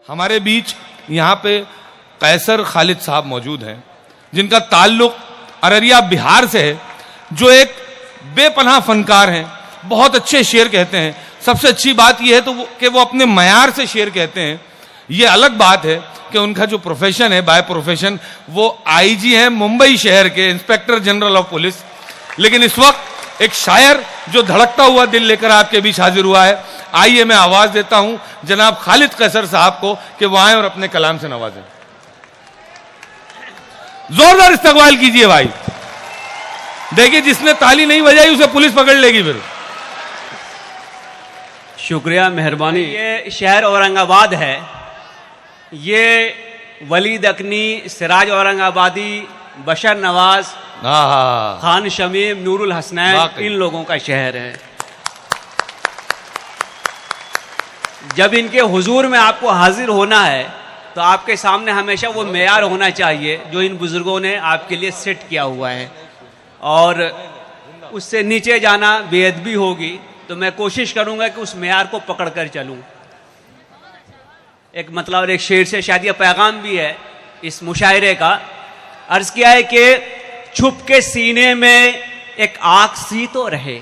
हमारे बीच यहाँ पे कैसर खालिद साहब मौजूद हैं, जिनका ताल्लुक अररिया बिहार से है, जो एक बेपनाह फनकार हैं, बहुत अच्छे शेर कहते हैं। सबसे अच्छी बात यह है तो कि वो अपने मयार से शेर कहते हैं। ये अलग बात है कि उनका जो प्रोफेशन है, बाय प्रोफेशन वो आईजी हैं मुंबई शहर के, इंस्पेक्टर जनरल ऑफ पुलिस। लेकिन इस वक्त एक शायर जो धड़कता हुआ दिल लेकर आपके बीच हाजिर हुआ है, आइए मैं आवाज देता हूं जनाब खालिद कैसर साहब को कि वो आए और अपने कलाम से नवाजें। जोरदार इस्तकबाल कीजिए भाई। देखिए, जिसने ताली नहीं बजाई उसे पुलिस पकड़ लेगी फिर। शुक्रिया, मेहरबानी। ये शहर औरंगाबाद है। ये वलीद अकनी, सिराज औरंगाबादी, बशर नवाज, खान शमीम, नूरुल हसनैन, इन लोगों का शहर है। जब इनके हुजूर में आपको हाजिर होना है तो आपके सामने हमेशा वो मेयार होना चाहिए जो इन बुजुर्गों ने आपके लिए सेट किया हुआ है, और उससे नीचे जाना बेअदबी होगी। तो मैं कोशिश करूंगा कि उस मेयार को पकड़ कर चलूं। एक मतलब एक शेर से शायद यह पैगाम भी है इस मुशायरे का। अर्ज किया है कि छुप के सीने में एक आग सी तो रहे,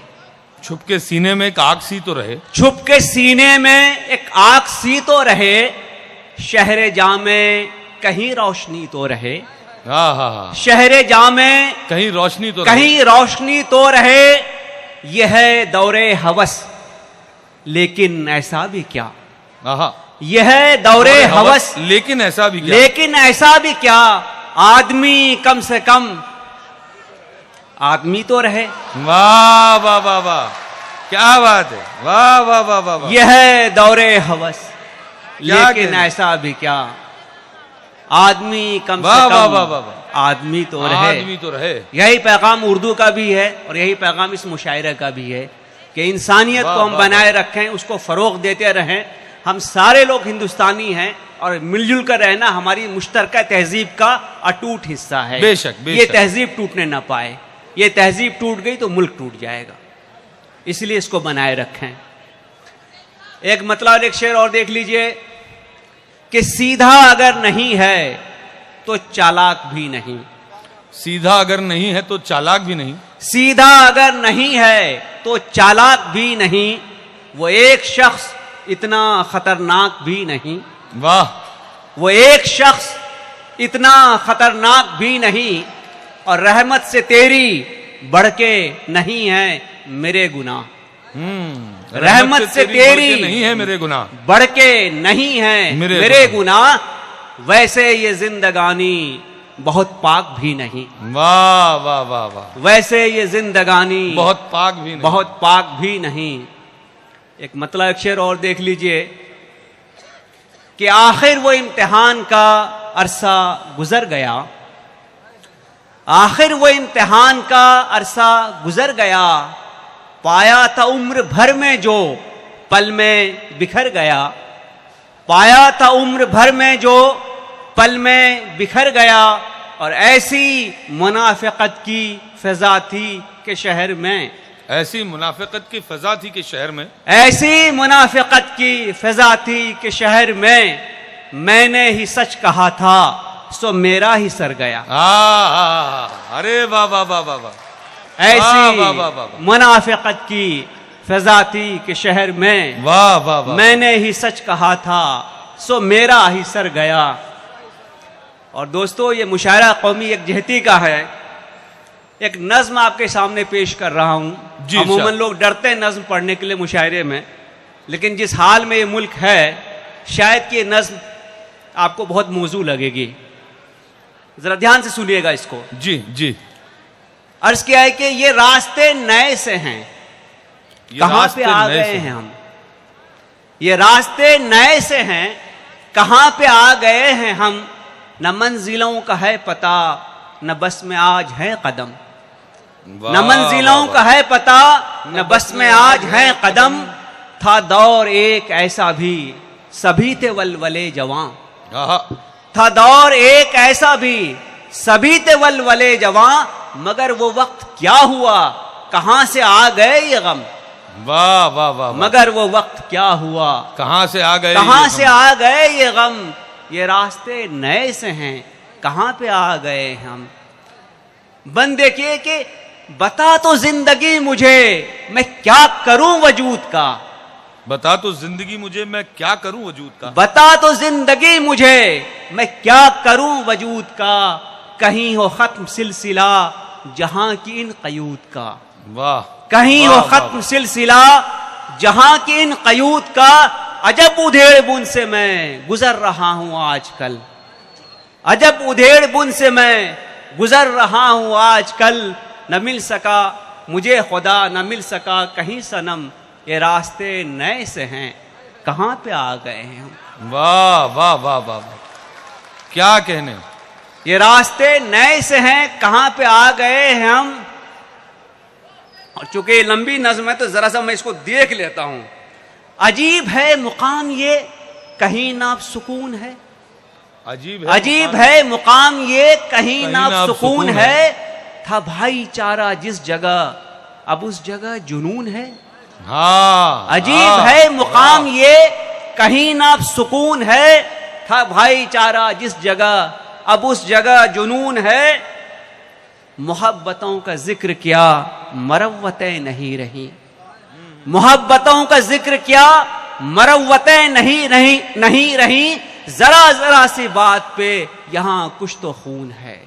छुप के सीने में एक आग सी तो रहे, छुप के सीने में एक आग सी तो रहे, शहरे जामे कहीं रोशनी तो रहे। शहरे जामे कहीं रोशनी तो कहीं रोशनी तो रहे। यह है दौरे हवस, लेकिन ऐसा भी क्या। यह है दौरे हवस, लेकिन ऐसा भी क्या, लेकिन ऐसा भी क्या। आदमी कम से कम आदमी तो रहे। वाह वाह वाह वाह, क्या बात है, वाह वाह वाह वाह। यह है दौरे हवस, लेकिन ऐसा भी क्या। आदमी कम से कम आदमी तो रहे, आदमी तो रहे। यही पैगाम उर्दू का भी है और यही पैगाम इस मुशायरे का भी है कि इंसानियत को हम बनाए रखें, उसको फरोग देते रहें। हम सारे लोग हिंदुस्तानी हैं और मिलजुल कर रहना हमारी मुश्तरका तहजीब का अटूट हिस्सा है। बेशक, बेशक। ये तहजीब टूटने ना पाए। ये तहजीब टूट गई तो मुल्क टूट जाएगा, इसलिए इसको बनाए रखें। एक मतलब एक शेर और देख लीजिए कि सीधा अगर नहीं है तो चालाक भी नहीं। सीधा अगर नहीं है तो चालाक भी नहीं। सीधा अगर नहीं है तो चालाक भी नहीं। वो एक शख्स इतना खतरनाक भी नहीं। वाह। वो एक शख्स इतना खतरनाक भी नहीं, और रहमत से तेरी बढ़ के नहीं है मेरे गुनाह। रहमत से तेरी नहीं है मेरे गुनाह, बढ़ के नहीं है मेरे गुनाह। वैसे ये जिंदगानी बहुत पाक भी नहीं। वाह वाह वाह वाह। वैसे ये जिंदगानी बहुत पाक भी नहीं, बहुत पाक भी नहीं। एक मतलब एक शेर और देख लीजिए कि आखिर वो इम्तिहान का अरसा गुजर गया। आखिर वो इम्तिहान का अरसा गुजर गया। पाया था उम्र भर में जो पल में बिखर गया। पाया था उम्र भर में जो पल में बिखर गया। और ऐसी मुनाफिकत की फिजा थी कि शहर में, ऐसी मुनाफिकत की फिजा थी कि शहर में, ऐसी मुनाफिकत की फिजा थी कि शहर में, मैंने ही सच कहा था सो मेरा ही सर गया। अरे वाह वाह वाह वाह वाह। ऐसी मुनाफिकत की फिजा थी कि शहर में, वाह वाह वाह, मैंने ही सच कहा था सो मेरा ही सर गया। और दोस्तों, ये मुशायरा कौमी एक जहती का है। एक नज्म आपके सामने पेश कर रहा हूं। अमूमन लोग डरते हैं नज्म पढ़ने के लिए मुशायरे में, लेकिन जिस हाल में ये मुल्क है शायद कि ये नज्म आपको बहुत मौजू लगेगी। जरा ध्यान से सुनिएगा इसको। जी जी। अर्ज किया है कि ये रास्ते नए से हैं, कहां पे आ गए हैं हम। ये रास्ते नए से हैं, कहां पे आ गए हैं हम। न मंजिलों का है पता, न बस में आज है कदम। न मंजिलों का है पता, न बस में आज है कदम। था दौर एक ऐसा भी, सभी थे वलवले जवां। था दौर एक ऐसा भी, सभी थे वलवले जवां। मगर वो वक्त क्या हुआ, कहां से आ गए ये गम। वाह वाह वाह, मगर वो वक्त क्या हुआ, कहां से आ गए, कहां से आ गए ये गम, ये रास्ते नए से हैं, कहां पे आ गए हम। बंदे के बता तो जिंदगी मुझे मैं क्या करूं वजूद का, बता तो जिंदगी मुझे मैं क्या करूं वजूद का, बता तो जिंदगी मुझे मैं क्या करूं वजूद का, कहीं हो खत्म सिलसिला जहां की इन कयूद का। वाह, कहीं हो खत्म सिलसिला जहां की इन कयूद का, अजब उधेड़ बुन से मैं गुजर रहा हूं आजकल, अजब उधेड़ बुन से मैं गुजर रहा हूं आजकल। न मिल सका मुझे खुदा, न मिल सका कहीं सनम, ये रास्ते नए से हैं, कहां पे आ गए हैं हम। वाह वाह वाह वाह, क्या कहने, ये रास्ते नए से हैं, कहां पे आ गए हैं हम। और चूंकि ये लंबी नज्म है तो जरा सा मैं इसको देख लेता हूं। अजीब है मुकाम ये कहीं ना सुकून है, अजीब है मुकाम ये कहीं ना सुकून है, था भाईचारा जिस जगह अब उस जगह जुनून है। हाँ, अजीब है मुकाम ये कहीं ना सुकून है, था भाईचारा जिस जगह अब उस जगह जुनून है। मोहब्बतों का जिक्र किया मरवतें नहीं रही, मोहब्बतों का जिक्र किया मरवतें नहीं रही, जरा जरा सी बात पे यहां कुछ तो खून है,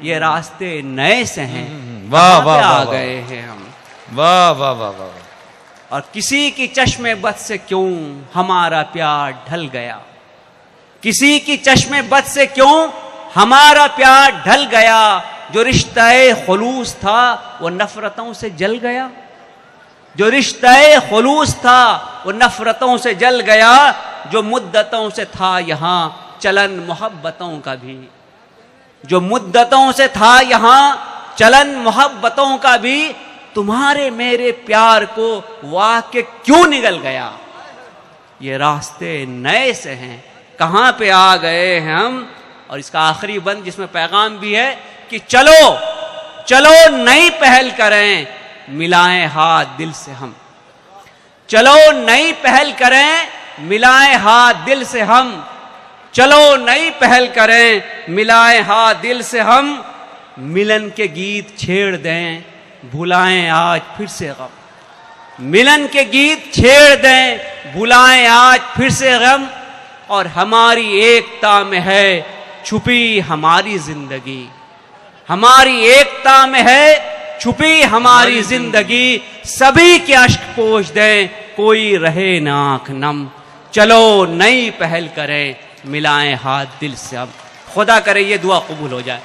ये रास्ते नए से हैं, वाह वाह, आ गए हैं हम। वाह वाह वाह वाह। और किसी की चश्मे बद से क्यों हमारा प्यार ढल गया, किसी की चश्मे बद से क्यों हमारा प्यार ढल गया, जो रिश्ता-ए खुलूस था वो नफरतों से जल गया, जो रिश्ता-ए खुलूस था वो नफरतों से जल गया, जो मुद्दतों से था यहां चलन मोहब्बतों का भी, जो मुद्दतों से था यहां चलन मोहब्बतों का भी, तुम्हारे मेरे प्यार को वाक़े क्यों निगल गया। ये रास्ते नए से हैं, कहां पे आ गए हैं हम। और इसका आखिरी बंद जिसमें पैगाम भी है कि चलो चलो नई पहल करें, मिलाएं हाथ दिल से हम, चलो नई पहल करें, मिलाएं हाथ दिल से हम, चलो नई पहल करें, मिलाएं हाथ दिल से हम, मिलन के गीत छेड़ दें, भुलाएं आज फिर से गम, मिलन के गीत छेड़ दें, भुलाएं आज फिर से गम। और हमारी एकता में है छुपी हमारी जिंदगी, हमारी एकता में है छुपी हमारी जिंदगी, सभी के अश्क पोंछ दें कोई रहे ना आंख नम, चलो नई पहल करें, मिलाएं हाथ दिल से अब। खुदा करे ये दुआ कबूल हो जाए।